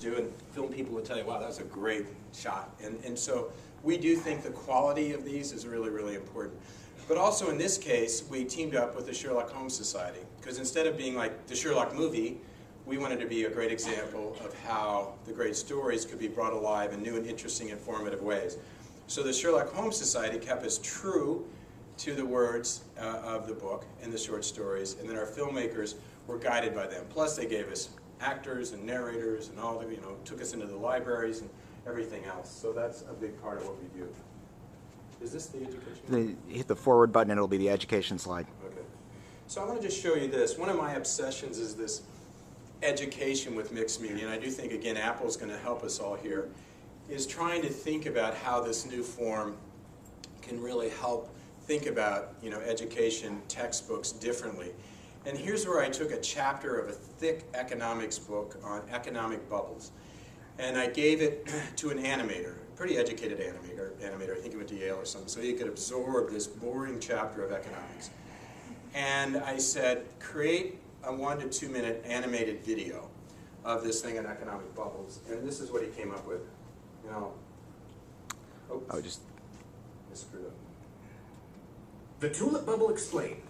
do, and film people will tell you, wow, that was a great shot. And so we do think the quality of these is really, really important. But also in this case, we teamed up with the Sherlock Holmes Society, because instead of being like the Sherlock movie, we wanted to be a great example of how the great stories could be brought alive in new and interesting, informative ways. So the Sherlock Holmes Society kept us true to the words of the book and the short stories, and then our filmmakers were guided by them. Plus they gave us actors and narrators and all the, took us into the libraries and everything else. So that's a big part of what we do. Is this the education? Hit the forward button and it'll be the education slide. Okay. So I want to just show you this. One of my obsessions is this education with mixed media, and I do think, again, Apple's going to help us all here, is trying to think about how this new form can really help think about, education textbooks differently. And here's where I took a chapter of a thick economics book on economic bubbles, and I gave it to an animator, a pretty educated animator, I think he went to Yale or something, so he could absorb this boring chapter of economics. And I said, create a 1 to 2 minute animated video of this thing on economic bubbles. And this is what he came up with. Oops. Oh, I screwed up. The Tulip Bubble Explained